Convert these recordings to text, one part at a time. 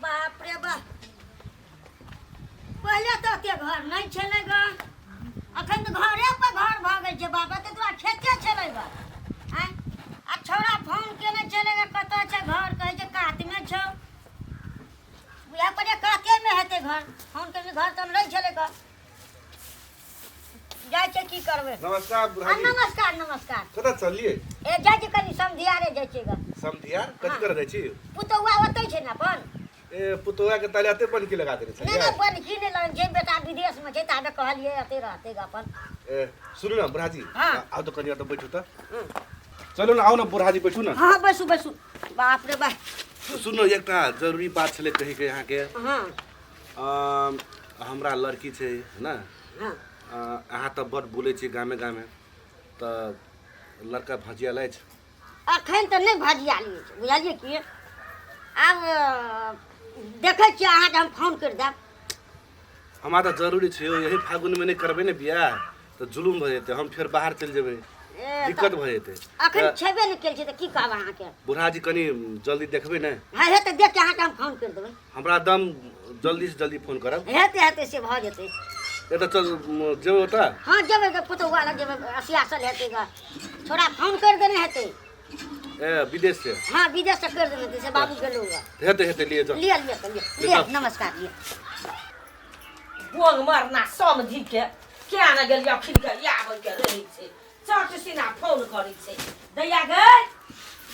बाप रे बाप पहले तो ते घर नहीं छले ग अखन तो घरे पर घर भ गई छे बाबा तो तोरा खेते छले ग हैं आ छोरा फोन केने चलेगा कत छे घर कहे छे कात में छो बुया पर काते में हेते घर फोन के घर तो नहीं छले ग जाय छे की करबे नमस्कार बुढ़ाजी नमस्कार नमस्कार कत चलिए ए जाय छे कनी समधियारे जाय छे ग समधियार कथि कर जाय छी पुतौआ ओतै छे ना अपन ए पुतौआ के ताले बन की लगा देने नहीं नहीं बन की नहीं लगन जे बेटा विदेश में छे ताबे कहलिए अते रहते ग अपन ए सुनु ना बुढ़ाजी हाँ। आओ तो कनिया तो बैठू त चलो ना आओ ना बुढ़ाजी बैठू ना हां बैसू बैसू बाप रे बाप सुनो एकटा जरूरी बात छले कहि के यहाँ के हां हमरा लड़की छे ना हां अहाँ तो बड़ बोले छी गामे गामे तो लड़का भजिया लै छ अखन तो नहीं भजिया लिए बुझलिए कि अब देखे छी अहाँ के हम फोन कर देब हमारा तो जरूरी छे यही फागुन में नहीं करबे ने बियाह तो जुलुम भ जेते हम फिर बाहर चल जेबे दिक्कत भ जेते अखन छेबे नहीं केल छै त की कहब अहाँ के बुढ़ाजी कनी जल्दी देखबे ने हां हे त देख के अहाँ के हम फोन कर देबै हमरा दम जल्दी से जल्दी फोन करब हेते हेते से भ जेते ए तो चल जेबो त हां जेबै के पुतौआ लग जेबै असियासल हेते ग छोरा फोन कर देने हेते ए विदेश से हां विदेश से कर देने से बाबू के लोग हेते हेते लिए जा लिए नमस्कार लिए बोंग मरना समझी के क्या न गेल अखिन के याब के रही छे चट सिना फोन करी छे दैया गई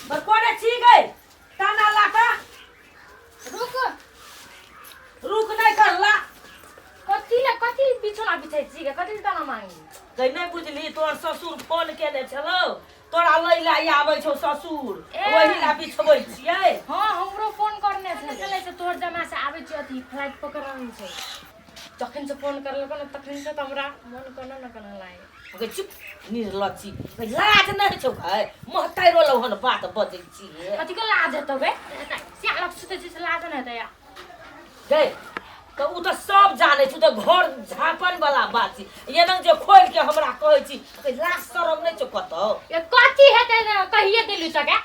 बर कोने छी गई ताना लाका रुक रुक नहीं करला कथी बिछोना बिछै छी के कथी ताना मांगी गई नहीं बुझली तोर ससुर फोन केने छलो तोरा लैला आबै छौ ससुर ओही ला बिछबै छियै हां हमरो फोन करने छे चले से तोर जमा से आबै छी अथी फ्लाइट पकड़न छै तखन से फोन करलक न तखन से हमरा मन कनो न कनो लागे गई चुप निर्लज्जी गई लाज नहीं छौ गई महतैरो लहन बात बजै छी कथी के लाज हेतौ बे स्यालक सुते छी लाज न हेतै गई तो उ तो सब जाने छु तो घर झापन वाला बात छी ये न जे खोल के हमरा कहै छी लाज शरम नहीं छौ कतो ये कथी हेतै कहिए देलु सके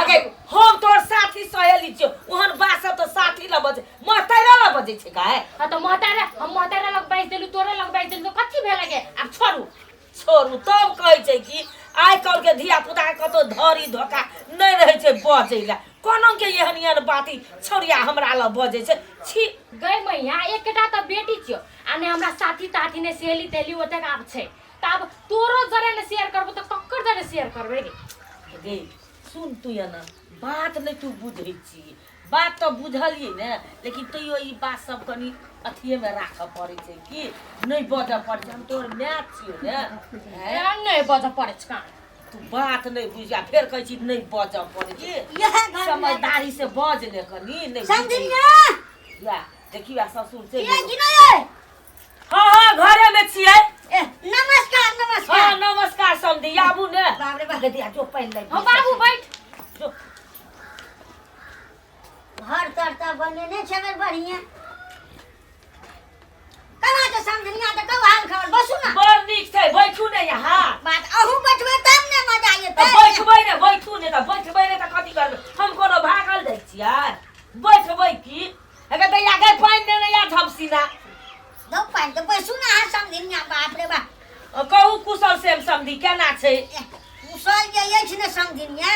अगे हम तोर साथी सहेली छियो ओहन बात सब तो साथी ल बजे महतैरा ल बजे छै गाय हां तो हम महतारा लग बैस देलु तोरे लग बैस देलु तो कथी भेल गे अब छोड़ू तब कहै छै कि आइ काल के धिया पुता कतो धरी धोखा नहीं रहे छै बजैला कोनो के एहन एहन बाती छोरिया हमरा ल बजे छै छी गई मैया एकटा त बेटी छियो आ ने हमरा साथी ताथी ने सहेली तेली ओते आब छै त अब तोरो जरे ने शेयर करबो त कक्कर जरे शेयर करबे गे सुन तू या ना बात नहीं तू बुझै छी बात तो बुझलिए ने लेकिन तैयो ई बात सब कनी अथिए में राख पड़े छै कि नहीं बज पड़े हम तोर मैच छियो ने ए नहीं बज पड़े छ तू बात नहीं बुझिया फिर कहै छी नहीं बज पड़े यह घर समझदारी से बज ले कनी नहीं समझिया या देखिया ससुर से ये कि नहीं हां घरे में छियै ए नमस्कार नमस्कार हां नमस्कार समधी आबू ने बाप रे बाप दिया जो पहन ले हां बाबू बैठ जो घर तरता बनेने छबे बढ़िया कना के समझनिया त कब हाल खबर बसु ना बड़ नीक छै बैठू ने यहाँ बात अहू बैठबे तब ने मजा तो एतै बैठबै ने बैठू ने त कथि करबै हम कोनो भागल जाइ छियै बैठबै की अगर दैया गए पानि देने या झपसीना दो पाइन त बसु ना हां समझनिया बाप रे बाप कहू कुशल सेम समधी केना छै कुशल जे अछि ने समझनिया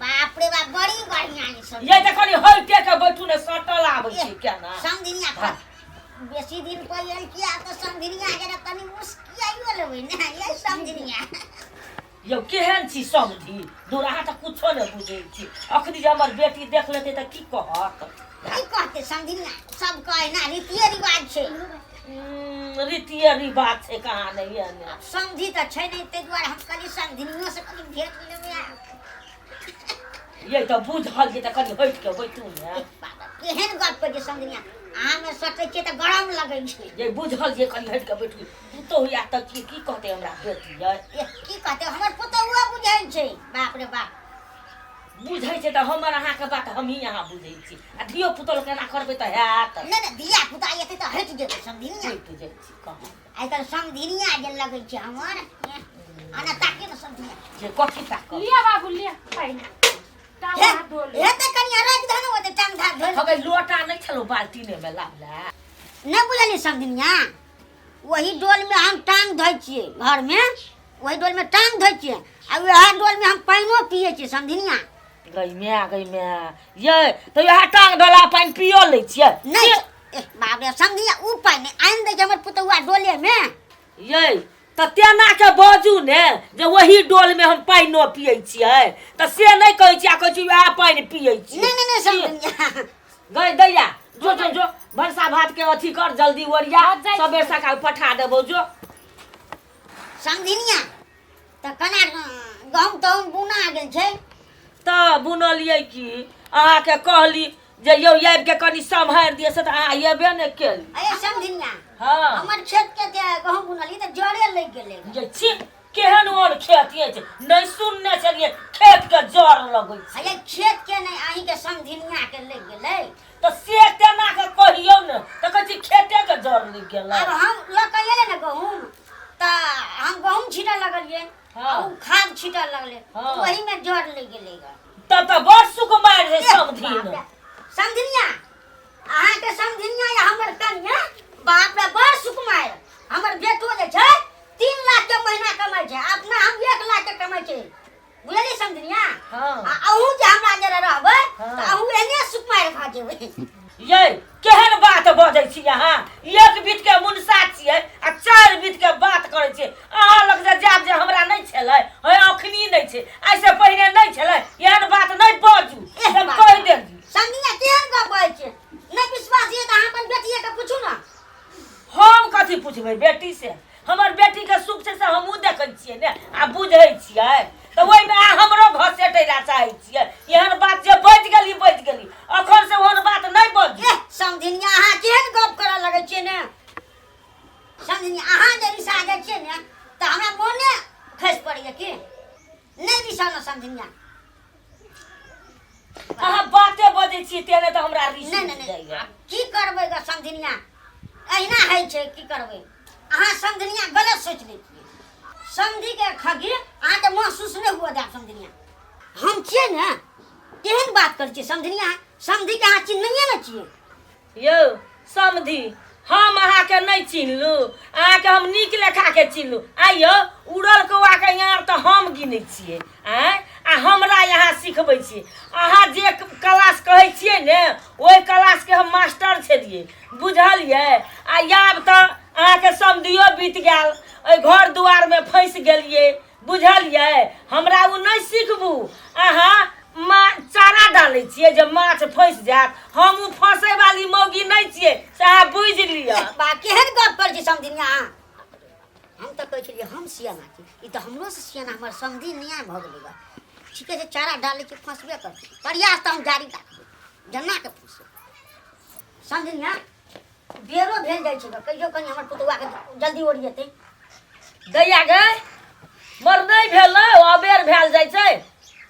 बाप रे बाप बड़ी बढ़िया है सब ये देखनी हइटे के बैठू ने सटल आबै छै केना समझनिया बेसी दिन पहिल किया त समझनिया के तनी मुस्कियाइयो लेबै ने ये समझनिया यौ केहन छी समधी दूर अहाँ त कुछो ने बुझै छी अखनी जे हमर बेटी देख लेतै त की कहत की कहते समझनिया सब कहे ना रीतिये रिवाज छै रीतिये रिवाज छै कहाँ नहीं है ने समझी त छै नहीं ते दुआरे हम कनी समझनियो से कनी भेट लेबै ये तो बुझल जे त कनी हट के बैठू ने केहन गप पे जे समझनिया अहाँ में सोचै छियै त गरम लगै छै ये बुझल जे कनी हट के बैठू तू तो या त की कहते हमरा बेटी ये की कहते हमर पुतौआ बुझै छै बाप रे बाप बुझै छै त हमर अहाँ के बात हम ही यहाँ बुझै छी आ धियो पुतल केना करबै त हैत नहीं नहीं दिया पुता एते त हट जेतै समझनिया बुझै छी कहाँ आइ त समझनिया जे लगै छै हमर आना ताके न समझनिया जे कथि ताक लिया बाबू लिया पाइन टांग हे हाथ धो ले हेते कनिया राख दहन ओते टांग धार धोल हवे लोटा नहीं छलो बाल्टीने में लाला नहीं बुझली समझनिया वही डोल में हम टांग धोइ छिए घर में वही डोल में टांग धोइ छिए आ वह डोल में हम पानियो पिए छिए समझनिया गई मैं ये तो यहाँ टांग ढोला पानी पियो ले छिए नहीं बाप रे समझनिया ऊ पानी आइन दे हमर पुतौआ डोले में ये तो तेना के बाजू ने जे वही डोल में हम पानी न पिए छिए तो से नहीं कहै छिए कहै छी वह पानी पिए छी नहीं समझनिया गई दैया जो भरसा भात के अथी कर जल्दी ओरिया सबेर सकाल पठा देबो जो समझनिया त कना गहूम तहूम बुना गेल छै त बुनलिए की अहाँ के कहली जे यौ आबि के कनी सम्हार दिए से त अहाँ एबे ने केली अरे समझनिया हां हमर खेत के गहूम बुनली त जड़े लग गेलै ये छी केहन ओन खेत ये छै नहीं सुनने छलिए खेत के जड़ लगै छै अरे खेत के नहीं आही के समझनिया के लग गेलै तो से तेना के कहियो ने त कहै छी खेते के जड़ लग गेलै अब हम लकैले ने गहूम त हम गहूम छीटा लगलिए हाँ। ऊ खाद छीटा लगले हाँ। वही में जड़ लग गेलै तब त बड़ सुकुमार है समधिन समझनिया अहाँ के समझनिया या हमर कन्या बाप रे बड़ सुकुमार हमर बेटो जे छै 3 लाख के महीना कमाइ छै अपना हम 1 लाख के कमाइ छै बुझली समझनिया हां आ अहू जे हमरा जरा रहबै हाँ। त अहू एने सुकुमार भा जेबै ये केहन बात बजै छी अहाँ एक बीत के मुनसा छियै आ 4 बीत के बात करै छियै अहाँ लग जे जाब जे हमरा नहीं छलै है अखनी नहीं छै ऐसे पहिने नहीं छलै एहन बात नहीं बाजू हम कह देली समझनिया केहन गप कहै छै नहीं विश्वास ये त अहाँ अपन बेटिए के पूछू ना हम कथी पूछबै बेटी से हमर बेटी के सुख से हमहूँ देखै छियै ने आ बुझै छियै तो ओहि में हमरो घसेटै ला चाहै छियै एहन बात जे बच गेली अखन से ओहन बात नहीं बजू समझनिया अहाँ केहन गप करऽ लगै छियै ने समझनिया अहाँ जे रिसा जाइ छियै ने त हमरा मोने खसि पड़ैया कि नहीं रिसा न समझनिया अहाँ बाते बजै छियै तेने तो हमरा रिस नहीं जाइए की करबै ग समझनिया अहिना होइ छै की करबै अहाँ समझनिया गलत सोच लै छियै समझी के खगी अहाँ के महसूस नहीं हुआ जाए समझनिया हम छियै ने केहन बात करै छियै समझनिया समझी के अहाँ चिन्हैये न छियै यौ समधी हम अहाँ के नहीं चिन्हलू अहाँ के हम नीक लेखा के चिन्हलू आइयो उड़ल कौआ के यहाँ तो हम गिनै छियै आ हमरा यहाँ सिखबै छियै अहाँ जे क्लास कहै छियै ने ओहि क्लास के हम मास्टर छलियै बुझलियै आ आब तो अहाँ के समधियो बीत गेल ओहि घर दुआर में फंस गेलियै बुझलियै हमरा उ नहीं सिखबू अहाँ चारा डालै छियै जे माछ फंस जात हम उ फंसे वाली मौगी नहीं छियै से अहाँ बुझ लिअ बा केहन गप करै छी समझनिया हम तऽ कहै छलियै हम सियाना छी ई तऽ हमरो से सियाना हमर समझी न्याय भऽ गेलै बा ठीके छै चारा डालै छी फंसबे करतै प्रयास तऽ हम जारी राखबै जेना के फंसे समझनिया बेरो भेल जाइ छै कहियो कनि हमर पुतौआ के जल्दी ओरिएतै दैया गै मर नहीं भेल ने अबेर भेल जाइ छै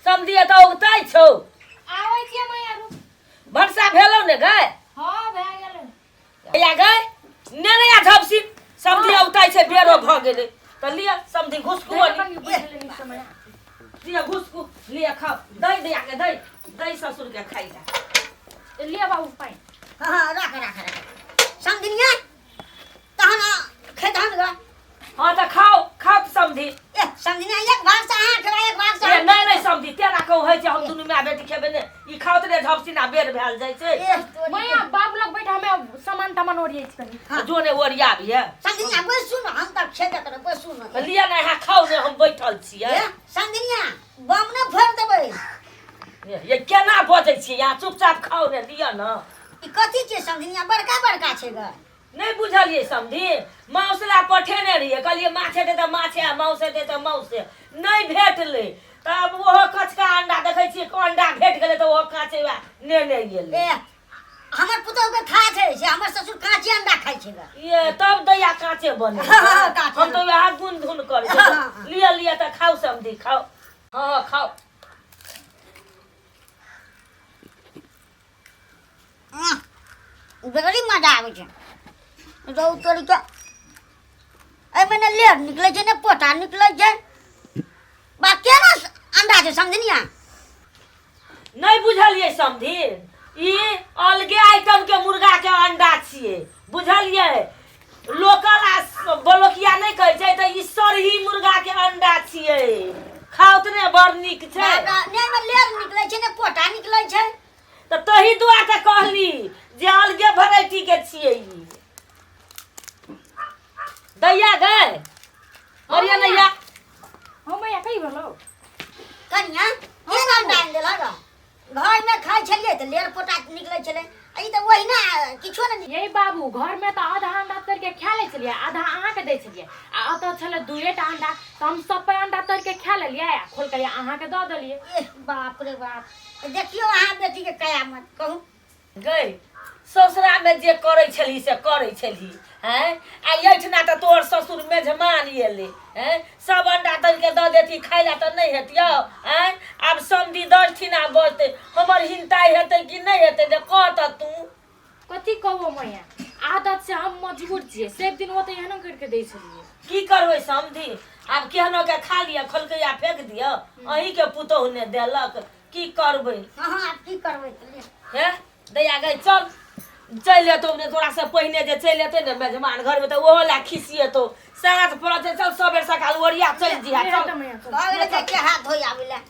समझिए तो उगतै छौ आबै छियै मैया रुक वर्षा भेलौ ने गै हां भए गेलै दैया गै नेने आ झपसी समझी उगतै छै बेरो भ गेलै त लिया समझी घुसकू लिया घुसकू लिया खाओ दई दैया के दई ससुर के खाई जा लिया बाबू पाइन हां राख समझनिया तहन खेतहन ग हां त खाओ समझी ए समझनिया एक भाग से अहाँ खेबै एक भाग से नहीं समझी तेना कहू है हम दुनू माय बेटी खेबे ने ई खाओत रे झपसी ना बेर भेल जाइ छै मैया बाबू लग बैठा हमें सामान तामान ओरियै छी कनी जो ने ओरिया भी है समझनिया बैसू न हम तक खेते तर बैसू न लिया ना यहाँ खाओ ने हम बैठल छियै समझनिया बम न फोड़ देबै ये केना बजै छियै यहाँ चुपचाप खाओ ने लिया ना ई कथी छै समझनिया बड़का छै ग नहीं बुझलिए समझी मौसला पठेने रहिए कहलिए माछे दे तो माछे आ मौसे दे तो मौसे नहीं भेटले तब वो कचका अंडा देखै छियै अंडा भेट गेलै तो वो काचे ने गेलै ए हमर पुतौह के खाय छै से हमर ससुर काचे अंडा खाय छै ग ये तब दैया काचे बने काचे। हम तो यहाँ गुन धुन कर लिया तो खाओ समझी खाओ हाँ खाओ बड़ी मजा आबै छै तो तोरी के ए मैंने लेर निकले छै ने पोटा निकले छै बा केना अंडा छै समझनिया नहीं बुझलिए समधी ई अलगे आइटम के मुर्गा के अंडा छिए बुझलिए लोकल आ बलोकिया नहीं कहै छै त ई सरही मुर्गा के अंडा छिए खाओ तने बड़ नीक छै नहीं में लेर निकलै छै ने पोटा निकलै छै त तही दुआ के कहली जे अलगे वेराइटी के छिए ई दैया गए मरिया नैया हो मैया कही भलो कनिया के नाम डाल देला ग घर में खाइ छलिए त लेर पोटा निकलै छले ई त वही ना किछो न यही बाबू घर में तो आधा अंडा तर के खा ले छलिए आधा अहाँ के दे छलिए आ अत छले दुएटा अंडा तो हम सब पे अंडा तर के खा लेलिए आ खोल के अहाँ के दे देलिए ए बाप रे बाप देखियो अहाँ बेटी के कयामत कहू गई ससुरा में जे करे छली से करे छली हैं आ एठना त तोर ससुर मेजमान एले हैं सब अंडा तल के द देती खाइला त नहीं हेतियो हैं अब समधी 10 ठिना बजते हमर हिंताई हेते कि नहीं हेते जे कहत तू कथी कहबो मैया आदत से हम मजबूर छिए से दिन होते एहनो करके दे छलिए की करबै समधी अब केहनो के खा लिया खोल के या फेंक दियो अही के पुतोह ने देलक की करबै हां आप की करबै हे दैया गई चल चल तुमने थोड़ा सा पहिने जे चल लेते ने मेजमान घर में तो ओहो ला खिसिए तो साथ पड़त चल सबेर सकाल ओरिया चल जिया चल के हाथ धोई आबिला